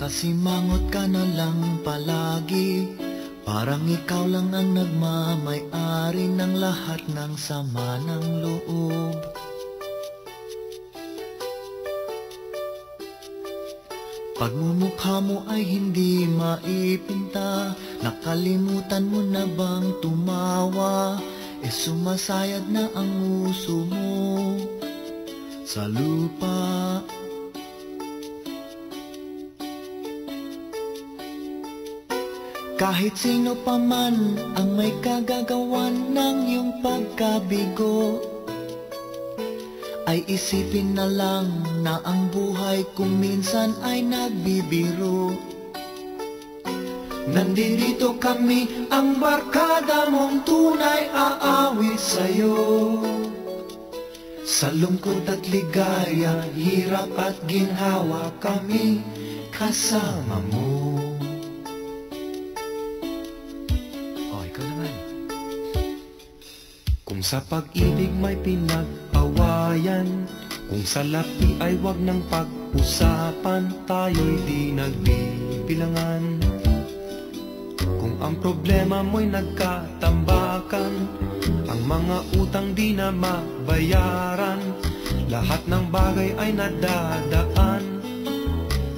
Nakasimangot ka na lang palagi, parang ikaw lang ang nagmamay-ari ng lahat ng sama ng loob. Pagmumukha mo ay hindi maipinta, nakalimutan mo na bang tumawa? Sumasayad na ang nguso mo sa lupa. Kahit sino pa man ang may kagagawan ng iyong pagkabigo, ay isipin na lang na ang buhay kung minsan ay nagbibiro. Nandito kami, ang barkada mong tunay aawit sa'yo. Sa lungkot at ligaya, hirap at ginhawa, kami kasama mo. Ikaw naman. Kung sa pag-ibig may pinag-awayan, kung sa lapi ay wag ng pag-usapan, tayo'y di nagbibilangan. Kung ang problema mo'y nagkatambakan, ang mga utang di na mabayaran, lahat ng bagay ay nadadaan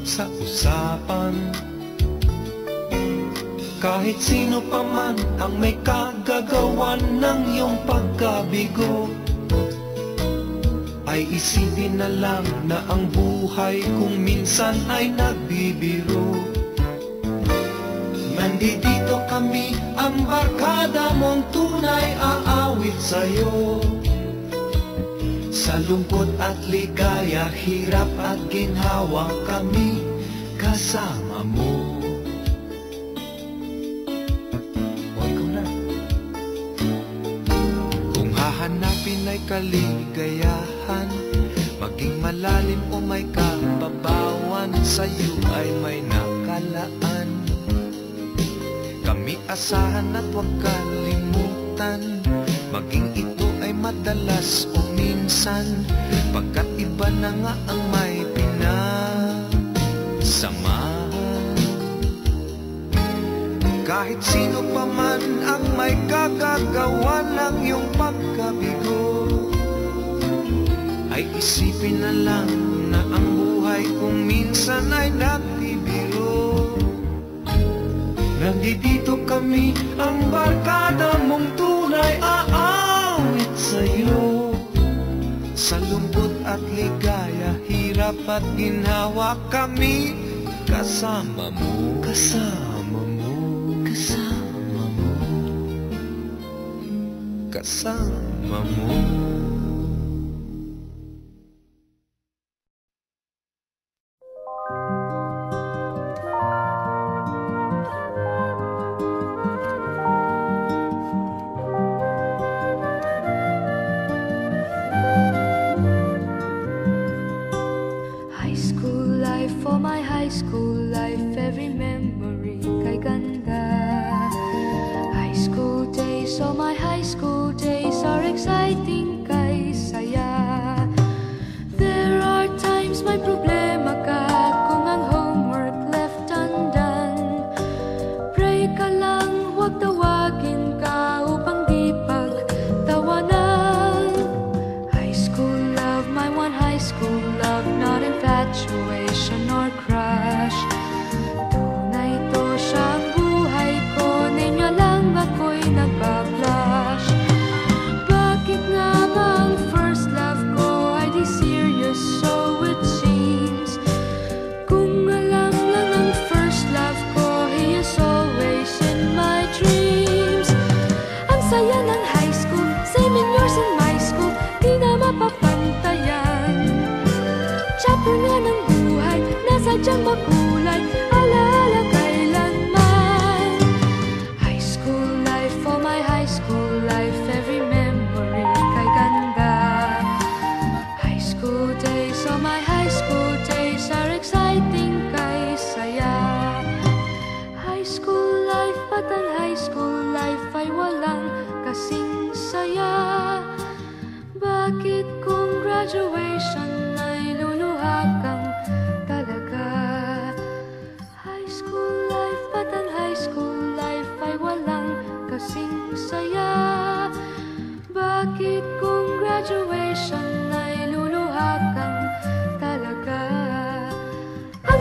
sa usapan. Kahit sino pa man ang may kagagawan ng iyong pagkabigo, ay isipin na lang na ang buhay kung minsan ay nagbibiro. Nandito kami, ang barkada mong tunay aawit sa'yo. Sa lungkot at ligaya, hirap at ginhawa, kami kasama mo. Kung hahanapin ay kaligayahan, maging malalim o may kababawan, sa'yo ay may nakalaan. Kami asahan at huwag kalimutan, maging ito ay madalas o minsan, pagkat iba na nga ang may pinasamahan. Kahit sino pa man ang may kagagawa ng iyong pagkabigo, ay isipin na lang na ang buhay kung minsan ay nagbibiro. Nandito kami, ang barkada mong tunay aawit sa'yo. Sa lungkot at ligaya, hirap at ginhawa, kami kasama mo. Kasama mo. Kasama mo. Kasama mo.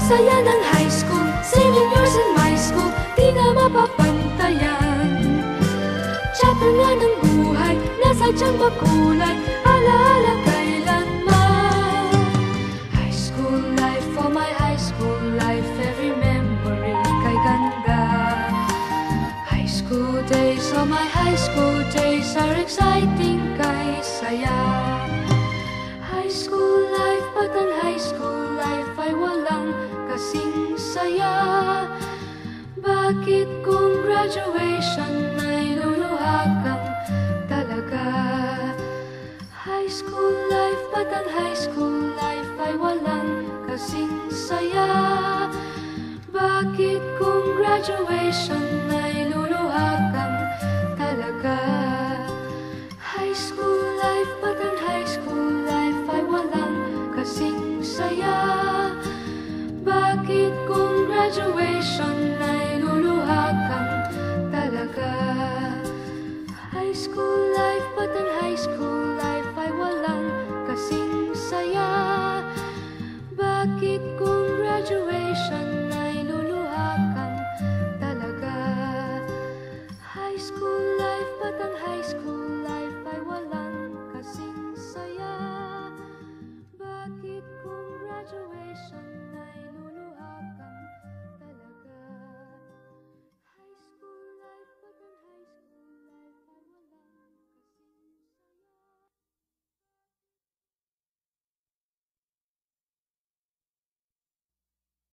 saya ng high school, 7 years in my school, di na mapapantayan. Chapter nga ng buhay, nasa tiyang makulay, alaala kailanman. High school life, for my high school life, every memory kay ganda. High school days, oh my high school days are exciting kay saya. High school life, but ang high school life ay walang kasing saya. Bakit kung graduation ay luluha kang talaga? High school life, but ang high school life ay walang kasing saya. Bakit kung graduation